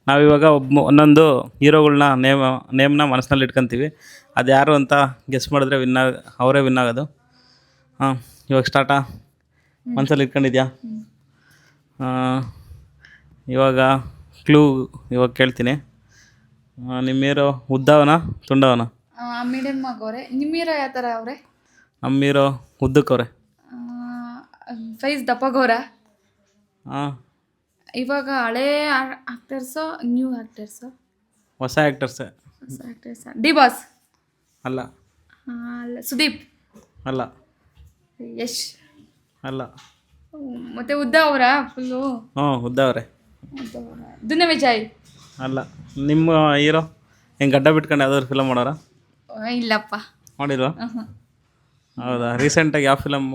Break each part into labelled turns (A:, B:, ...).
A: ನಾವಿವಾಗ ಒಂದೊಂದು ಹೀರೋಗಳ್ನ ನೇಮ್ನ ಮನಸ್ಸಿನಲ್ಲಿ ಇಟ್ಕೊತೀವಿ. ಅದು ಯಾರು ಅಂತ ಗೆಸ್ ಮಾಡಿದ್ರೆ ಅವರೇ ವಿನ್ ಆಗೋದು. ಹಾಂ, ಇವಾಗ ಸ್ಟಾರ್ಟಾ? ಮನಸ್ಸಲ್ಲಿ ಇಟ್ಕೊಂಡಿದ್ಯಾ? ಇವಾಗ ಕ್ಲೂ ಇವಾಗ ಕೇಳ್ತೀನಿ. ನಿಮ್ಮ ಹೀರೋ ಉದ್ದವನ ತುಂಡವನ?
B: ಮೀಡಿಯಮ್ ಆಗವ್ರೆ. ನಿಮ್ಮ ಹೀರೋ ಯಾವ ಥರ ಅವ್ರೆ?
A: ನಮ್ಮ ಹೀರೋ ಉದ್ದಕ್ಕವ್ರೆ.
B: ಸೈಜ್ ದಪ್ಪಗವ್ರ?
A: ಹಾಂ.
B: ಇವಾಗ ಹಳೇ ಆಕ್ಟರ್ಸೋ ನ್ಯೂ ಆಕ್ಟರ್ಸೋ?
A: ಹೊಸ ಆ್ಯಕ್ಟರ್ಸೇ.
B: ಹೊಸ ಆಕ್ಟರ್ಸ. D boss?
A: ಅಲ್ಲ.
B: ಅಲ್ಲ. ಸುದೀಪ್?
A: ಅಲ್ಲ.
B: ಯಶ್?
A: ಅಲ್ಲ.
B: ಮತ್ತೆ ಉದ್ದ ಅವರ ಫುಲ್ಲು?
A: ಹ್ಞೂ, ಉದ್ದವ್ರೆ.
B: ದುನಿಯಾ ವಿಜಯ್?
A: ಅಲ್ಲ. ನಿಮ್ಮ ಹೀರೋ ಹೆಂಗೆ ಗಡ್ಡ ಬಿಟ್ಕೊಂಡು ಯಾವ್ದಾದ್ರು ಫಿಲಮ್ ಮಾಡೋರ?
B: ಇಲ್ಲಪ್ಪ,
A: ಮಾಡಿಲ್ವಾ? ಹೌದಾ? ರೀಸೆಂಟಾಗಿ ಯಾವ ಫಿಲಮ್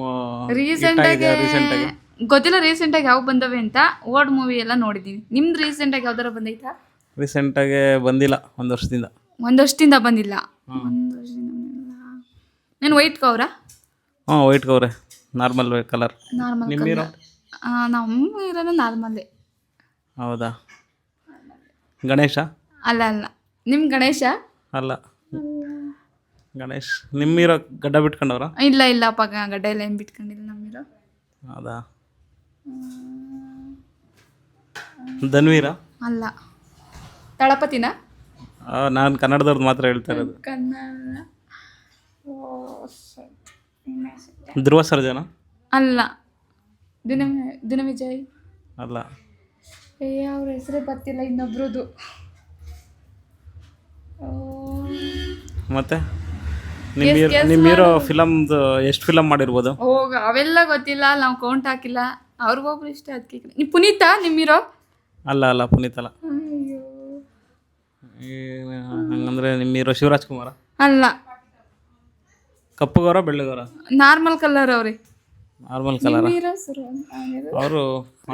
B: ರೀಸೆಂಟಾಗಿ
A: ರೀಸೆಂಟಾಗಿ
B: ಗೊತ್ತಿಲ್ಲ. ರೀಸೆಂಟಾಗಿ ಯಾವ ಬಂದವೆ ಅಂತ. ಓಲ್ಡ್ ಮೂವಿ ಎಲ್ಲ ನೋಡಿದ್ದೀನಿ. ನಿಮ್ದು ರೀಸೆಂಟಾಗಿ ಯಾವ್ದಾರ ಬಂದೈತಾ?
A: ರೀಸೆಂಟಾಗಿ ಬಂದಿಲ್ಲ, ಒಂದು ವರ್ಷದಿಂದ.
B: ಒಂದು ವರ್ಷದಿಂದ ಬಂದಿಲ್ಲ? ಒಂದು ವರ್ಷದಿಂದ ನಾನು ವೈಟ್ ಕವರಾ?
A: ಹ್ಞೂ, ವೈಟ್ ಕವ್ರೆ. Normal colour.
B: ನಾರ್ಮಲ್
A: ನಿಮ್ಮ ಹೀರೋ?
B: ನಮ್ಮ ಇರೋದು ನಾರ್ಮಲ್ಲೇ.
A: ಹೌದಾ? ಗಣೇಶ?
B: ಅಲ್ಲ ಅಲ್ಲ. ನಿಮ್ಮ ಗಣೇಶ?
A: ಅಲ್ಲ. ಗಣೇಶ್. ನಿಮ್ಮ ಹೀರೋ ಗಡ್ಡ ಬಿಟ್ಕೊಂಡವ್ರ?
B: ಇಲ್ಲ ಇಲ್ಲಪ್ಪ, ಗಡ್ಡ ಎಲ್ಲ ಏನು ಬಿಟ್ಕೊಂಡಿಲ್ಲ ನಮ್ಮಿರೋ.
A: ಹೌದಾ? ಧನ್ವೀರ?
B: ಅಲ್ಲ. ತಳಪತಿನ?
A: ನಾನು ಕನ್ನಡದವ್ರದ್ದು ಮಾತ್ರ ಹೇಳ್ತಾ ಇರೋದು.
B: ಕನ್ನಡ.
A: ಧ್ರುವ ಸರ್ಜನ?
B: ಅಲ್ಲ. ದಿನ ವಿಜಯ್?
A: ಅಲ್ಲ.
B: ಅವ್ರ ಹೆಸರೇ ಗೊತ್ತಿಲ್ಲ ಇನ್ನೊಬ್ರದ್ದು.
A: ಮತ್ತೆ ನಿಮ್ಮ ಹೀರೋ ಫಿಲಮ್ದು ಎಷ್ಟು ಫಿಲಮ್ ಮಾಡಿರ್ಬೋದು?
B: ಅವೆಲ್ಲ ಗೊತ್ತಿಲ್ಲ, ನಾವು ಕೌಂಟ್ ಹಾಕಿಲ್ಲ. ಅವ್ರಿಗೊಬ್ರು ಇಷ್ಟ, ಅದಕ್ಕೆ. ನೀವು ಪುನೀತಾ ನಿಮ್ಮ ಹೀರೋ?
A: ಅಲ್ಲ ಅಲ್ಲ, ಪುನೀತ್ ಅಲ್ಲ. ಹಂಗಂದ್ರೆ ನಿಮ್ಮ ಹೀರೋ ಶಿವರಾಜ್ ಕುಮಾರ?
B: ಅಲ್ಲ.
A: ಕಪ್ಪುಗೌರ ಬೆಳ್ಳಗೌರ?
B: ನಾರ್ಮಲ್ ಕಲರ್ ಅವ್ರಿ.
A: Normal colour.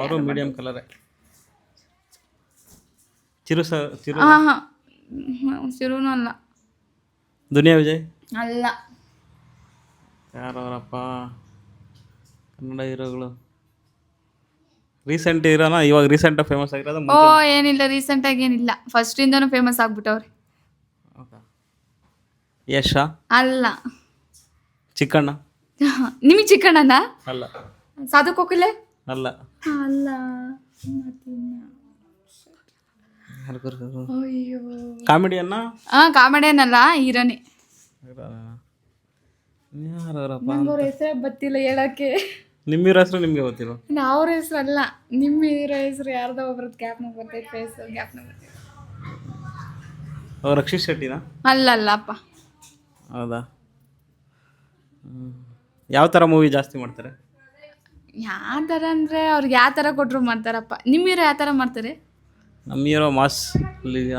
A: ಅವರು ಮೀಡಿಯಂ ಕಲರೇ. ಚಿರು
B: ಶಿರುನು ಅಲ್ಲ.
A: ದುನಿಯಾ ವಿಜಯ್?
B: ಅಲ್ಲ.
A: ಯಾರವರಪ್ಪ ಕನ್ನಡ ಹೀರೋಗಳು? ರೀಸೆಂಟ್ ಹೀರೋನಾ? ಇವಾಗ ರೀಸೆಂಟಾಗಿ ಫೇಮಸ್ ಆಗಿರೋದು?
B: ಏನಿಲ್ಲ, ರೀಸೆಂಟಾಗಿ ಏನಿಲ್ಲ, ಫಸ್ಟಿಂದನೂ ಫೇಮಸ್ ಆಗ್ಬಿಟ್ಟವ್ರಿ.
A: ಯಶ?
B: ಅಲ್ಲ.
A: ಚಿಕ್ಕಣ್ಣ?
B: ನಿಮಗೆ ಚಿಕ್ಕಣ್ಣನ?
A: ಅಲ್ಲ.
B: ಸಾಧು ಕೋಕಿಲೆ?
A: ಅಲ್ಲ.
B: ಅಲ್ಲ.
A: ಅಯ್ಯೋ, ಕಾಮಿಡಿಯನ್ನ?
B: ಕಾಮಿಡಿಯನ್ನಲ್ಲ, ಹೀರೋನೇ.
A: ಯಾರಪ್ಪ?
B: ಅವ್ರ ಹೆಸರೇ ಗೊತ್ತಿಲ್ಲ ಹೇಳಕ್ಕೆ.
A: ನಿಮ್ಮ ಹೀರೋ ಹೆಸರು ನಿಮಗೆ ಗೊತ್ತಿಲ್ಲ?
B: ಅವ್ರ ಹೆಸರು ಅಲ್ಲ, ನಿಮ್ಮ ಹೀರೋ ಹೆಸರು ಯಾರ್ದೋ ಒಬ್ರದ್ದು ಗ್ಯಾಪ್ನ ಬರ್ತೈತೆ. ಫೇಸ್ ಗ್ಯಾಪ್ನ ಬರ್ತೈತೆ.
A: ರಕ್ಷಿತ್ ಶೆಟ್ಟಿನಾ?
B: ಅಲ್ಲಪ್ಪ.
A: ಹೌದಾ? ಯಾವ ಥರ ಮೂವಿ ಜಾಸ್ತಿ ಮಾಡ್ತಾರೆ?
B: ಯಾವ ಥರ ಅಂದರೆ ಅವ್ರಿಗೆ ಯಾವ ಥರ ಕೊಟ್ಟರು ಮಾಡ್ತಾರಪ್ಪ. ನಿಮ್ಮ ಹೀರೋ ಯಾವ ಥರ ಮಾಡ್ತಾರೆ?
A: ನಮ್ಮ ಹೀರೋ ಮಾಸ್,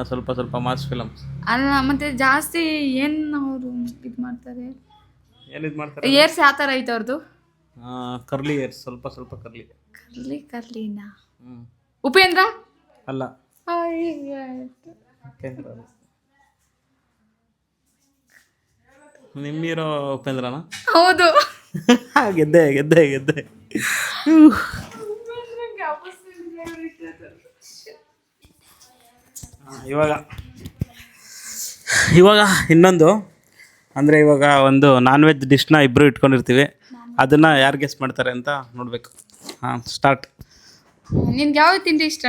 A: ಸ್ವಲ್ಪ ಸ್ವಲ್ಪ ಮಾಸ್ ಫಿಲಮ್ಸ್.
B: ಅಲ್ಲ, ಮತ್ತೆ ಜಾಸ್ತಿ ಏನು ಅವರು ಇದು ಮಾಡ್ತಾರೆ?
A: ಏನಿದು ಮಾಡ್ತಾರೆ?
B: ಏರ್ಸ್ ಯಾವ ಥರ ಐತೆ ಅವ್ರದ್ದು?
A: ಕರ್ಲಿ ಏರ್ಸ್, ಸ್ವಲ್ಪ ಸ್ವಲ್ಪ ಕರ್ಲಿ.
B: ಕರ್ಲಿನಾ? ಉಪೇಂದ್ರ?
A: ಅಲ್ಲ. ನಿಮ್ಮ ಹೀರೋ ಉಪೇಂದ್ರನಾ?
B: ಹೌದು.
A: ಗೆದ್ದೆ ಗೆದ್ದೆ ಗೆದ್ದೆ. ಇವಾಗ ಇನ್ನೊಂದು ಅಂದರೆ, ಇವಾಗ ಒಂದು ನಾನ್ ವೆಜ್ ಡಿಶ್ನ ಇಬ್ಬರು ಇಟ್ಕೊಂಡಿರ್ತೀವಿ. ಅದನ್ನು ಯಾರು ಗೆಸ್ ಮಾಡ್ತಾರೆ ಅಂತ ನೋಡಬೇಕು. ಹಾಂ, ಸ್ಟಾರ್ಟ್.
B: ನಿನ್ಗೆ ಯಾವ ತಿಂಡಿ ಇಷ್ಟ?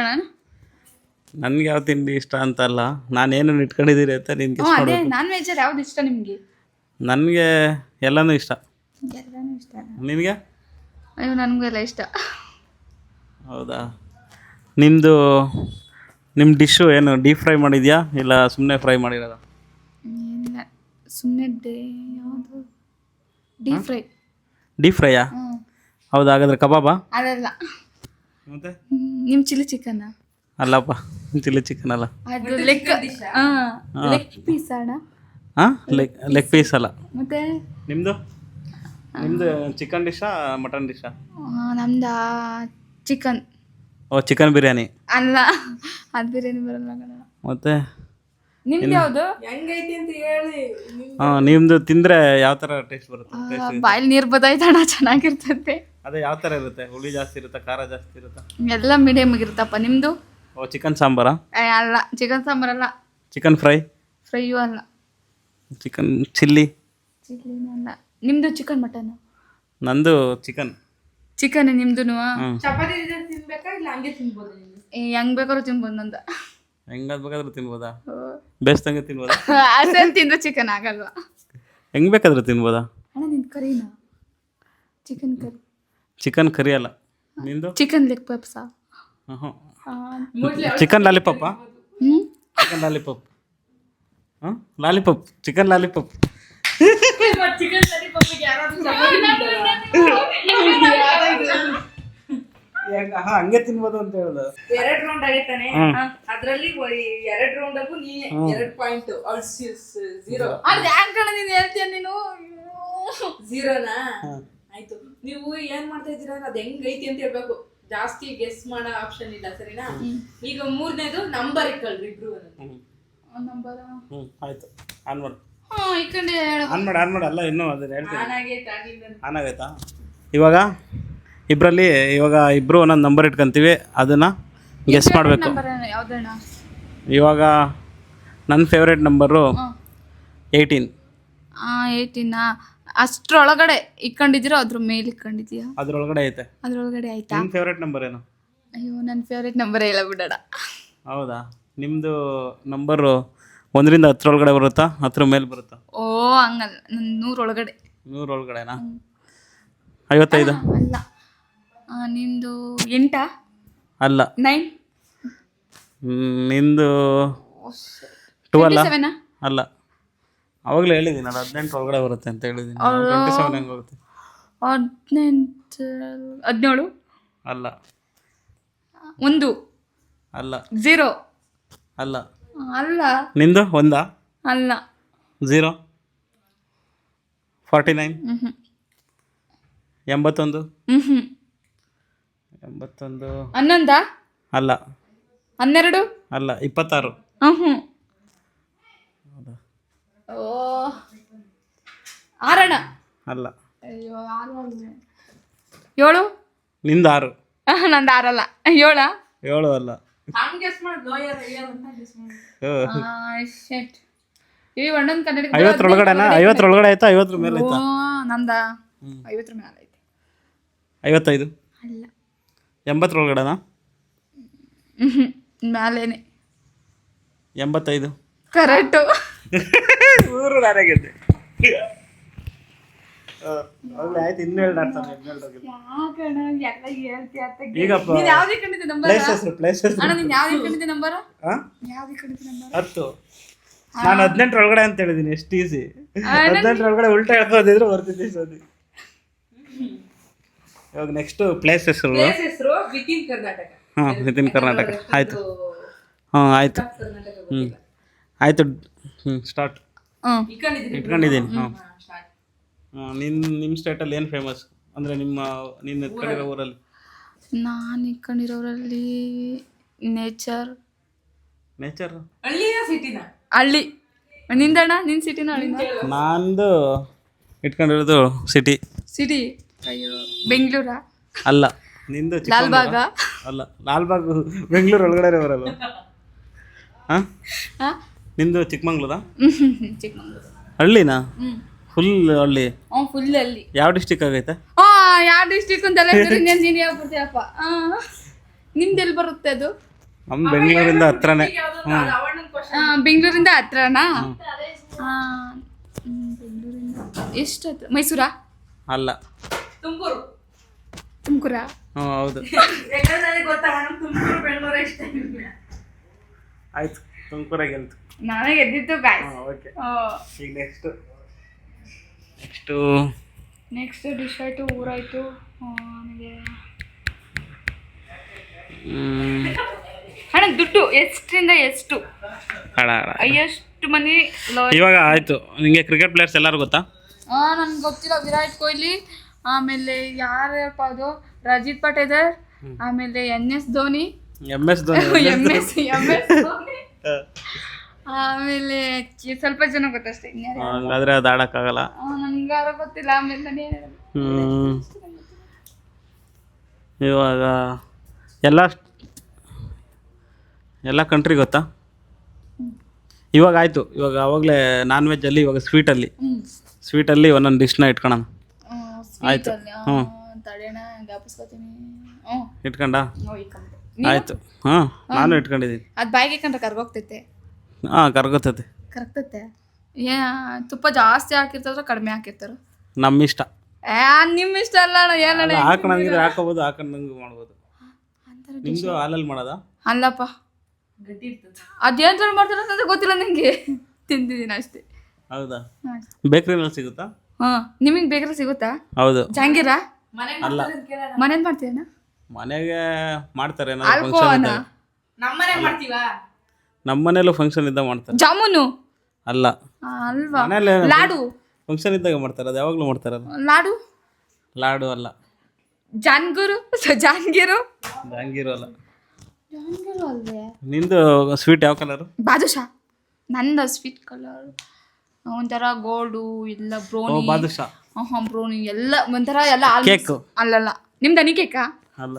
A: ನನಗೆ ಯಾವ ತಿಂಡಿ ಇಷ್ಟ ಅಂತ ಅಲ್ಲ, ನಾನೇನು ಇಟ್ಕೊಂಡಿದ್ದೀರಿ ಅಂತ ನೀನು ಗೆಸ್ ಮಾಡಬೇಕು.
B: ನಾನ್ ವೆಜ್ಜಲ್ಲಿ ಯಾವ್ದು ಇಷ್ಟ ನಿಮಗೆ?
A: ನನಗೆ ಎಲ್ಲನೂ ಇಷ್ಟ.
B: ಎಲ್ಲನೂ ಇಷ್ಟ.
A: ನಿನಗೆ?
B: ಅಯ್ಯೋ, ನನಗೆಲ್ಲ ಇಷ್ಟ.
A: ಹೌದಾ? ನಿಮ್ಮ ಡಿಶ್ಶು ಏನು ಡೀಪ್ ಫ್ರೈ ಮಾಡಿದ್ಯಾ ಇಲ್ಲ ಸುಮ್ಮನೆ ಫ್ರೈ ಮಾಡಿರೋದ?
B: ಇಲ್ಲ, ಸುಮ್ಮನೆ ಯಾವುದು ಡೀಪ್ ಫ್ರೈ.
A: ಡೀಪ್ ಫ್ರೈಯಾ? ಹೌದಾ? ಹಾಗಾದ್ರೆ ಕಬಾಬಾ?
B: ಅದಲ್ಲ.
A: ಮತ್ತೆ
B: ನಿಮ್ಮ ಚಿಲ್ಲಿ ಚಿಕನ್?
A: ಅಲ್ಲಪ್ಪ, ಚಿಲ್ಲಿ ಚಿಕನ್ ಅಲ್ಲ.
B: ಅದು ಲೆಗ್ ಪೀಸ್ ಅಣ್ಣ.
A: ಹಾಂ, ಲೆಗ್ ಪೀಸ್ ಅಲ್ಲ.
B: ಮತ್ತೆ
A: ನಿಮ್ಮದು ಚಿಕನ್ ಡಿಶ್ಶಾ ಮಟನ್ ಡಿಶ್ಶಾ?
B: ನಮ್ದು ಚಿಕನ್.
A: ಓ, ಚಿಕನ್ ಬಿರಿಯಾನಿ
B: ಅಲ್ಲ, ಅದು ಬಿರಿಯಾನಿ ಬರಲ್ಲ.
A: ಮತ್ತೆ
B: ನಿಮ್ದು ಯಾವುದು?
C: ಹೆಂಗೈತಿ ಅಂತ ಹೇಳಿ.
A: ನಿಮ್ಮದು ತಿಂದರೆ ಯಾವ ಥರ ಟೇಸ್ಟ್ ಬರುತ್ತೆ?
B: ಬಾಯಲ್ಲಿ ನೀರು ಬದಾಯ್ತಣ್ಣ, ಚೆನ್ನಾಗಿರ್ತದೆ.
A: ಅದೇ ಯಾವ ಥರ ಇರುತ್ತೆ? ಹುಳಿ ಜಾಸ್ತಿ ಇರುತ್ತಾ, ಖಾರ ಜಾಸ್ತಿ ಇರುತ್ತಾ?
B: ಎಲ್ಲ ಮೀಡಿಯಮ್ ಇರುತ್ತಪ್ಪ. ನಿಮ್ಮದು?
A: ಓ, ಓ ಚಿಕನ್ ಸಾಂಬಾರಾ?
B: ಅಲ್ಲ, ಚಿಕನ್ ಸಾಂಬಾರಲ್ಲ,
A: ಚಿಕನ್ ಫ್ರೈ,
B: ಫ್ರೈಯೂ ಅಲ್ಲ,
A: ಚಿಕನ್ ಚಿಲ್ಲಿ.
B: ಚಿಲ್ಲಿನೂ ಅಲ್ಲ. ನಿಮ್ಮದು ಚಿಕನ್ ಮಟನ್?
A: ನಂದು ಚಿಕನ್.
B: ಚಿಕನ್ ನಿಮ್ದು?
C: ಚಪಾತಿ ತಿನ್ಬೇಕಾ ಇಲ್ಲ ಹಂಗೆ ತಿನ್ಬೋದು ನೀವು?
B: ಹೆಂಗ್ ಬೇಕಾದ್ರೂ ತಿನ್ಬೋದು ನಂದ.
A: ಹೆಂಗಾದ್ ಬೇಕಾದ್ರೂ ತಿನ್ಬೋದಾ? ಬೇಸ್ತಂಗೆ ತಿನ್ಬೋದಾ?
B: ಅಸಲ್ ತಿಂದ್ರೆ ಚಿಕನ್ ಆಗಲ್ವಾ?
A: ಹೆಂಗ್ ಬೇಕಾದ್ರೂ ತಿನ್ಬೋದಾ?
B: ಅಣ್ಣ ನಿನ್ Karina? Chicken curry.
A: Chicken curry ಅಲ್ಲ. ನಿಂದು?
B: ಚಿಕನ್ ಲೆಗ್ ಪಪ್ಸಾ?
A: ಚಿಕನ್ ಲಾಲಿಪಾಪಾ?
B: ಹ್ಮ್,
A: ಚಿಕನ್ ಲಾಲಿಪಾಪ್. ಹಾಂ, ಲಾಲಿಪಾಪ್, ಚಿಕನ್ ಲಾಲಿಪಾಪ್.
C: ಚಿಕನ್ ಲಾಲಿಪಾಪ್ಗೆ ಯಾರಾದ್ರೂ
A: ಹಂಗೆ ತಿನ್ಬೋದು ಅಂತ ಹೇಳ್ದ.
C: 2 ರೌಂಡ್ ಆಗೈತಾನೆ, ಅದ್ರಲ್ಲಿ 2 ರೌಂಡಲ್ಲೂ ನೀ 2 ಪಾಯಿಂಟ್, ಅವ್ಳು 0.
B: ಅದು ಹ್ಯಾಂಗ್ ಕಣ ನೀನು ಹೇಳ್ತೀಯ ನೀನು?
C: 0ನಾ? ಆಯ್ತು. ನೀವು ಏನ್ ಮಾಡ್ತಾ ಇದ್ದೀರಾ ಅದು ಹೆಂಗೈತಿ ಅಂತ ಹೇಳ್ಬೇಕು. ಜಾಸ್ತಿ ಗೆಸ್ ಮಾಡೋ ಆಪ್ಷನ್ ಇಲ್ಲ, ಸರಿನಾ? ಈಗ 3ನೇದು ನಂಬರ್ ಇಕ್ಕಳ್ರಿ ಇಬ್ರು.
B: ನಂಬರ್
A: ಆಯ್ತು, ಆನ್ ಮಾಡು.
B: ಈ ಕಡೆ
A: ಆನ್ ಮಾಡು ಅಲ್ಲ ಇನ್ನೂ ಅದನ್ನ ಹೇಳ್ತೀನಿ.
C: ಆನ್
A: ಆನ್ ಆಗೈತಾ? ಇವಾಗ ಇಬ್ರು ಒಂದೊಂದು ನಂಬರ್ ಇಟ್ಕೊಂತೀವಿ, ಅದನ್ನ ಗೆಸ್ ಮಾಡಬೇಕು.
B: ನಂಬರ್ ಯಾವ್ದಣ್ಣ?
A: ಇವಾಗ ನನ್ನ ಫೇವ್ರೇಟ್ ನಂಬರು 18.
B: 18 ಅಷ್ಟ್ರೊಳಗಡೆ ಇಕ್ಕೊಂಡಿದ್ದೀರೋ ಅದ್ರ ಮೇಲೆ ಇಕ್ಕೊಂಡಿದ್ಯಾ?
A: ಅದ್ರೊಳಗಡೆ ಐತೆ.
B: ಅದ್ರೊಳಗಡೆ ಆಯ್ತಾ?
A: ನಿಮ್ಮ ಫೇವ್ರೇಟ್ ನಂಬರ್ ಏನು?
B: ಅಯ್ಯೋ, ನನ್ನ ಫೇವ್ರೇಟ್ ನಂಬರ್ ಹೇಳ ಬಿಡೋಣ.
A: ಹೌದಾ? ನಿಮ್ಮದು ನಂಬರು 1ರಿಂದ 10 ಒಳಗಡೆ ಬರುತ್ತಾ, 10 ಮೇಲೆ ಬರುತ್ತಾ?
B: ಓ ಹಂಗಲ್ಲ, ನನ್ನ 100 ಒಳಗಡೆ.
A: 100 ಒಳಗಡೆನಾ? 55?
B: ಅಲ್ಲ. ನಿಂದು 8?
A: ಅಲ್ಲ.
B: 9?
A: ನಿಂದು 12?
B: 27?
A: ಅಲ್ಲ, ಅವಾಗಲೇ ಹೇಳಿದ್ದೀನಿ ಅಲ್ಲ, 18 ಒಳಗಡೆ ಬರುತ್ತೆ ಅಂತ ಹೇಳಿದ್ದೀನಿ. 27 ಹೆಂಗೆ ಬರುತ್ತೆ?
B: 17?
A: ಅಲ್ಲ.
B: 1?
A: ಅಲ್ಲ.
B: 0?
A: ಅಲ್ಲ.
B: ಅಲ್ಲ.
A: ನಿಂದು 1?
B: ಅಲ್ಲ.
A: 0? 49? 81? 81?
B: 11?
A: ಅಲ್ಲ.
B: 12?
A: ಅಲ್ಲ. 26?
B: ಓ 6?
A: ಅಲ್ಲ.
B: ಅಯ್ಯೋ 7?
A: ನಿಂದು 6?
B: ನಂದು 6 ಅಲ್ಲ. 7?
A: 7 ಅಲ್ಲ.
C: ಹಂಗ್ ಗೆಸ್ ಮಾಡಿ ಲೋಯರ್ ಅಂತ ಗೆಸ್ ಮಾಡಿ.
B: ಶೆಟ್. ಈ ಒಂದೊಂದು ಕನ್ನಡ
A: 50 ಒಳಗಡೆನಾ? 50 ಒಳಗಡೆ ಆಯ್ತಾ? 50 ಮೇಲೆ ಆಯ್ತಾ?
B: ನಂದ 50 ಮೇಲೆ ಐತೆ.
A: 55?
B: ಅಲ್ಲ.
A: 80 ಒಳಗಡೆನಾ?
B: ಮೇಲೇನೆ.
A: 85?
B: ಕರೆಕ್ಟು.
A: ನಾನೇ ಗೆದ್ದೆ. ಆಯ್ತು, ಇನ್ನೂ ಹೇಳಿ ಆಡ್ತಾನೆ. ಈಗ
B: ಯಾವ್ದು ಕಂಡಿದ್ದೆ ನಂಬರ್?
A: ಪ್ಲೇಸಸ್
B: ಅಣ್ಣ ನೀನ್ ಯಾವ್ದು ಕಂಡಿದ್ದೆ ನಂಬರ್? ಯಾವ್ದು ಕಂಡಿದ್ದೆ ನಂಬರ್?
A: 10. ನಾನು 18 ಒಳಗಡೆ ಅಂತ ಹೇಳಿದೀನಿ. ಎಷ್ಟು ಈಸಿ. 18 ಒಳಗಡೆ ಉಲ್ಟಾ ಹೇಳ್ಕೋದಿದ್ರು ಬರ್ತಿದ್ದೆ ಸೋದಿ. ಇವಾಗ ನೆಕ್ಸ್ಟ್ ಪ್ಲೇಸ್ ಹೆಸರು
C: ವಿತಿನ್ ಕರ್ನಾಟಕ.
A: ವಿತಿನ್ ಕರ್ನಾಟಕ. ಆಯ್ತು. ಆಯ್ತು. ಆಯ್ತು. ಸ್ಟಾರ್ಟ್. ಇಟ್ಕೊಂಡಿದ್ದೀನಿ. ನಿಮ್ಮ ಸ್ಟೇಟಲ್ಲಿ ಏನು ಫೇಮಸ್ ಅಂದರೆ ನೀನು ಇಟ್ಕೊಂಡಿರೋ ಊರಲ್ಲಿ?
B: ನಾನು ಇಟ್ಕೊಂಡಿರೋರಲ್ಲಿ ನೇಚರ್.
C: ಹಳ್ಳಿನ ಸಿಟಿನ?
B: ಹಳ್ಳಿ. ನಿಂದಣ್ಣ? ನಿನ್ನ ಸಿಟಿನ ಹಳ್ಳಿನ?
A: ನಂದು ಇಟ್ಕೊಂಡಿರೋದು ಸಿಟಿ.
B: ಅಯ್ಯೋ, ಬೆಂಗಳೂರಾ?
A: ಅಲ್ಲ. ನಿಂದು
B: ಲಾಲ್ಬಾಗ?
A: ಅಲ್ಲ, ಲಾಲ್ಬಾಗ್ ಬೆಂಗಳೂರು ಒಳಗಡೆ ಬರಲ್ಲ. ಹಾಂ, ನಿಂದು ಚಿಕ್ಕಮಂಗ್ಳೂರಾ?
B: ಚಿಕ್ಕಮಂಗ್ಳೂರು.
A: ಹಳ್ಳಿನಾ? ಫುಲ್ ಹಳ್ಳಿ.
B: ಫುಲ್ ಹಳ್ಳಿ.
A: ಯಾವ ಡಿಸ್ಟಿಕ್ ಆಗೈತೆ?
B: ಯಾವ ಡಿಸ್ಟಿಕ್ ಅಂತೆಲ್ಲ ಹೇಳ್ತೀರಿ, ನೀನು ಹೇಳ್ಬಿಡ್ತೀಯಪ್ಪ. ನಿಮ್ದು ಎಲ್ಲಿ ಬರುತ್ತೆ ಅದು?
A: ನಮ್ಮ ಬೆಂಗಳೂರಿಂದ ಹತ್ರನೇ.
B: ಬೆಂಗಳೂರಿಂದ ಹತ್ರನಾ? ಬೆಂಗಳೂರಿಂದ ಎಷ್ಟತ್ತು? ಮೈಸೂರಾ?
A: ಅಲ್ಲ.
B: ತುಮಕೂರಾ?
A: ಹೌದು.
C: ತುಮಕೂರು ಬೆಂಗಳೂರು ಇಷ್ಟ.
A: ಆಯ್ತು, ತುಮಕೂರ ಗೆಲ್ತು.
B: ನಾನೇ ಗೆದ್ದಿತ್ತು ಗಾಯ್ಸ್.
A: ಓಕೆ. ಈಗ
B: ನೆಕ್ಸ್ಟ್ ಡಿಶ್ ಆಯಿತು, ಊರಾಯಿತು. ನನಗೆ ಅಣ್ಣ ದುಡ್ಡು ಎಷ್ಟರಿಂದ ಎಷ್ಟು? ಎಷ್ಟು ಮನಿ?
A: ಇವಾಗ ಆಯ್ತು. ನಿಮಗೆ ಕ್ರಿಕೆಟ್ ಪ್ಲೇಯರ್ಸ್ ಎಲ್ಲರೂ ಗೊತ್ತಾ?
B: ನನ್ಗೆ ಗೊತ್ತಿಲ್ಲ. ವಿರಾಟ್ ಕೊಹ್ಲಿ, ಆಮೇಲೆ ಯಾರಪ್ಪ ಅದು, ರಜಿತ್ ಪಟೇದರ್, ಆಮೇಲೆ MS ಧೋನಿ, ಆಮೇಲೆ ಸ್ವಲ್ಪ ಜನ ಗೊತ್ತಷ್ಟೇ.
A: ಹಂಗಾದ್ರೆ ಅದು ಆಡಕ್ಕಾಗಲ್ಲ.
B: ನನ್ಗೆ ಯಾರು ಗೊತ್ತಿಲ್ಲ. ಆಮೇಲೆ
A: ಇವಾಗ ಎಲ್ಲ ಎಲ್ಲ ಕಂಟ್ರಿ ಗೊತ್ತಾ? ಇವಾಗ ಆಯಿತು, ಇವಾಗ ಆವಾಗಲೇ ನಾನ್ ವೆಜ್ಜಲ್ಲಿ, ಇವಾಗ ಸ್ವೀಟಲ್ಲಿ. ಸ್ವೀಟಲ್ಲಿ ಒಂದೊಂದು ಡಿಶ್ನ ಇಟ್ಕೊಳ್ಳೋಣ. ಆಯಿತು. ಹ್ಞೂ
B: ತಡೆಣ ಜ್ಞಾಪಿಸ್ಕೊತೀನಿ.
A: ಇಟ್ಕೊಂಡ ಆಯಿತು. ಹಾಂ ನಾನು ಇಟ್ಕೊಂಡಿದ್ದೀನಿ.
B: ಅದು ಬಾಯಿಗೆ ಕಂಡ್ರೆ ಕರ್ಗೋಗ್ತೈತೆ.
A: ಹಾಂ ಕರ್ಗೋತೈತೆ.
B: ಕರಗ್ತೈತೆ. ತುಪ್ಪ ಜಾಸ್ತಿ ಹಾಕಿರ್ತಾರ ಕಡಿಮೆ ಹಾಕಿರ್ತಾರ?
A: ನಮ್ಮ ಇಷ್ಟ.
B: ನಿಮ್ಮ ಇಷ್ಟ ಅಲ್ಲ ಅಣ್ಣ. ಏನಣ್ಣ
A: ಹಾಕೊಂಡಂಗಿದ್ರೆ ಹಾಕೋಬೋದು, ಹಾಕೊಂಡಂಗೆ ಮಾಡ್ಬೋದು. ನಿಮ್ಮದು ಹಾಲಲ್ಲಿ ಮಾಡೋದಾ?
B: ಅಲ್ಲಪ್ಪ,
C: ಗಟ್ಟಿ ಇರ್ತದೆ.
B: ಅದೇನ್ ಮಾಡ್ತಾರ ಅಂತ ಗೊತ್ತಿಲ್ಲ ನನಗೆ. ತಿಂದಿದ್ದೀನಿ ಅಷ್ಟೇ.
A: ಹೌದಾ? ಬೇಕ್ರಿನಲ್ಲಿ ಸಿಗುತ್ತಾ?
B: ಹಾಂ ನಿಮಗೆ ಬೇಕಾದ್ರೆ ಸಿಗುತ್ತಾ?
A: ಹೌದು.
B: ಜಹಾಂಗೀರಾ?
A: ಅಲ್ಲ,
B: ಮನೇಲಿ ಮಾಡ್ತೀಯಣ್ಣ?
A: ಮನೆಗೆ ಮಾಡ್ತಾರೆ.
B: ಅಲ್ಕೋವನ
C: ನಮ್ಮನೆ ಮಾಡ್ತೀವಾ?
A: ನಮ್ಮ ಮನೇಲೂ ಫಂಕ್ಷನ್ ಇದ್ದಾಗ ಮಾಡ್ತಾರೆ.
B: ಜಾಮೂನು
A: ಅಲ್ಲ,
B: ಅಲ್ವಾ?
A: ಮನೇಲಿ
B: ಲಾಡು
A: ಫಂಕ್ಷನ್ ಇದ್ದಾಗ ಮಾಡ್ತಾರೆ. ಅದು ಯಾವಾಗಲೂ ಮಾಡ್ತಾರಲ್ಲ.
B: ಲಾಡು
A: ಲಾಡು ಅಲ್ಲ.
B: ಜಾನ್ಗೂರು ಜಹಾಂಗೀರು
A: ಜಹಾಂಗೀರು ಅಲ್ಲ.
B: ಜಹಾಂಗೀರು ಅಲ್ವೇ?
A: ನಿಂದು ಸ್ವೀಟ್ ಯಾವ ಕಲರು?
B: ಬಾದುಷಾ. ನಂದು ಸ್ವೀಟ್ ಕಲರ್ ಒಂಥರ ಗೋಲ್ಡು ಎಲ್ಲ ಬ್ರೌನಿ.
A: ಬಾದುಷಾ.
B: ಹಾಂ ಬ್ರೌನಿ ಎಲ್ಲ ಒಂಥರ ಎಲ್ಲ
A: ಕೇಕು
B: ಅಲ್ಲಲ್ಲ. ನಿಮ್ದು ಹನಿ ಕೇಕಾ?
A: ಅಲ್ಲ,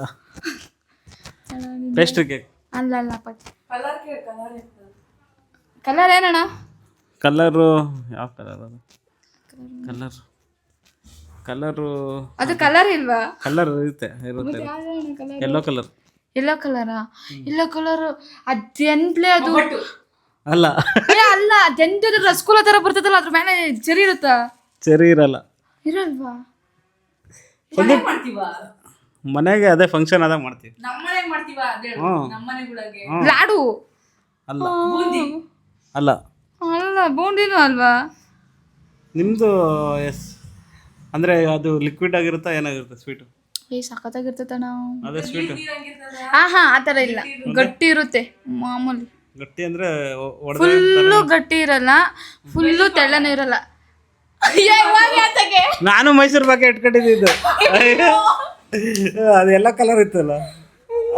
A: ಪೇಸ್ಟ್ರಿ ಕೇಕ್.
B: ಅಲ್ಲಲ್ಲಪ್ಪ.
C: ಕಲರ್
B: ಕಲರ್ ಏನಣ್ಣ?
A: ಕಲರು ಯಾವ ಕಲರ್ ಅದು? ಕಲರು
B: ಅದು ಕಲರ್ ಇಲ್ವಾ?
A: ಕಲರ್ ಇರುತ್ತೆ. Yellow colour.
B: ಎಲ್ಲೋ ಕಲರಾ? ಎಲ್ಲೋ ಕಲರ್ ಅದೆಂತ್ಲೇ ಅದು?
A: ಅಲ್ಲ
B: ಅಲ್ಲ, ಅದೆಂತ ರಸಗುಲ್ಲ ಥರ ಬರ್ತದಲ್ಲ, ಅದ್ರ ಮೇಲೆ ಚೆರಿ ಇರುತ್ತಾ?
A: ಚೆರಿ ಇರಲ್ಲ.
B: ಇರಲ್ವಾ?
C: ಮಾಡ್ತೀವಾ?
A: ಮನೆಗೆ ಅದೇ ಫಂಕ್ಷನ್ ಆದಾಗ ಮಾಡ್ತೀವಿ.
C: ನಮ್ಮನೆಗೆ ಮಾಡ್ತೀವಾ? ಅದೇ ನಮ್ಮನೆಗಳಿಗೆ.
B: ಲಾಡು
A: ಅಲ್ಲ.
C: ಬೂಂದಿ
A: ಅಲ್ಲ.
B: ಅಲ್ಲ, ಬೂಂದಿನೂ ಅಲ್ವಾ?
A: ನಿಮ್ಮದು ಎಸ್ ಅಂದರೆ ಅದು ಲಿಕ್ವಿಡ್ ಆಗಿರುತ್ತಾ ಏನಾಗಿರುತ್ತೆ ಸ್ವೀಟು?
B: ಸಖತ್ತಾಗಿರ್ತೈತಣ್ಣ
A: ಅದೇ ಸ್ವೀಟು.
B: ಹಾ ಆ ಥರ ಇಲ್ಲ, ಗಟ್ಟಿ ಇರುತ್ತೆ ಮಾಮೂಲಿ.
A: ಗಟ್ಟಿ ಅಂದರೆ
B: ಫುಲ್ಲು ಗಟ್ಟಿ ಇರಲ್ಲ, ಫುಲ್ಲು ತೆಳ್ಳನೂ ಇರಲ್ಲ.
A: ನಾನು ಮೈಸೂರು ಬಗ್ಗೆ ಇಟ್ಕೊಂಡಿದ್ದು. ಅದೆಲ್ಲ ಕಲರ್ ಇತ್ತಲ್ಲ,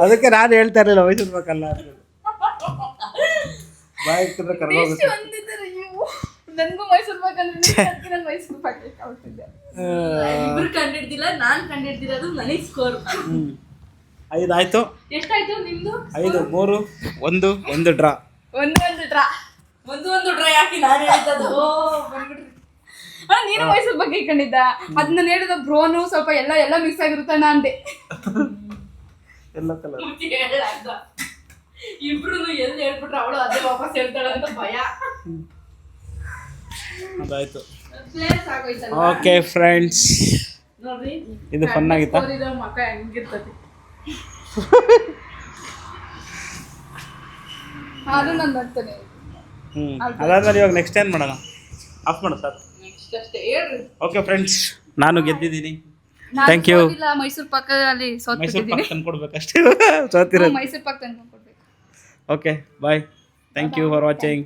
A: ಅದಕ್ಕೆ ನಾನು ಹೇಳ್ತಾ ಇರಲಿಲ್ಲ ಮೈಸೂರು ಪಾಕಲ್ಲ ಅಂತ. ಬಾಯಿ ಇಟ್ಟಿದ್ರೆ ಕರ್ಗೋಗುತ್ತೆ.
B: ನನಗೂ ಮೈಸೂರು ಪಾಕ್ ಅಂದ್ರೆ ಮೈಸೂರು ಪಾಕ್ ಇಟ್ಕೊಳ್ತಿದ್ದೆ.
C: ಇಬ್ರು ಕಂಡಿಡ್ದಿಲ್ಲ, ನಾನು ಕಂಡಿಡ್ದಿರೋದು ನನಗೆ ಸ್ಕೋರ್.
A: 5 ಆಯ್ತು.
C: ಎಷ್ಟಾಯ್ತು ನಿಮ್ದು?
A: 5 3 1 1 ಡ್ರಾ.
C: ಒಂದು ಡ್ರೈ ಹಾಕಿ ನಾನು ಹೇಳಿದ್ದು.
B: ನೀನು ಮೈಸೂರು ಬಗ್ಗೆ ಇಟ್ಕೊಂಡಿದ್ದ. ಅದ್ ನಾನು ಹೇಳಿದ ಬ್ರೋನು ಸ್ವಲ್ಪ ಎಲ್ಲ ಮಿಕ್ಸ್ ಆಗಿರುತ್ತಣ್ಣ ಅಂದೆ.
A: ಎಲ್ಲ ಕಲರ್
C: ಇಬ್ರು ಎಲ್ಲಿ ಹೇಳ್ಬಿಟ್ರೆ ಅವಳು ಅದೇ ವಾಪಸ್ ಹೇಳ್ತಾಳೆ ಅಂತ ಭಯ.
A: ಅದಾಯ್ತು.
C: ಪ್ಲೇಸ್ ಆಗೋಯ್ತಲ್ಲ.
A: ಓಕೆ ಫ್ರೆಂಡ್ಸ್,
C: ನೋಡ್ರಿ
A: ಇದು ಫನ್ ಆಗಿತ್ತಾ?
C: ಮಕ್ಕ ಹೆಂಗಿರ್ತದೆ
B: ಅದು ನಾನು ನೋಡ್ತೇನೆ.
A: ಅದಾದ್ಮೇಲೆ ಇವಾಗ ನೆಕ್ಸ್ಟ್ ಏನು ಮಾಡೋಣ? ಆಫ್ ಮಾಡು ಸರ್.
C: ನೆಕ್ಸ್ಟ್ ಅಷ್ಟೇ ಹೇಳ್ರಿ.
A: ಓಕೆ ಫ್ರೆಂಡ್ಸ್, ನಾನು ಗೆದ್ದಿದ್ದೀನಿ. Thank you.
B: ಮೈಸೂರು ಪಾಕ್ ಅಲ್ಲಿ
A: ಮೈಸೂರು ಪಾಕ್ ತಂದ್ಕೊಡ್ಬೇಕಷ್ಟೇ, ಸೋತಿರೋದು.
B: ಮೈಸೂರು ಪಾಕ್ ತಂದ್ಕೊಡ್ಬೇಕು.
A: Okay bye. Thank you for watching.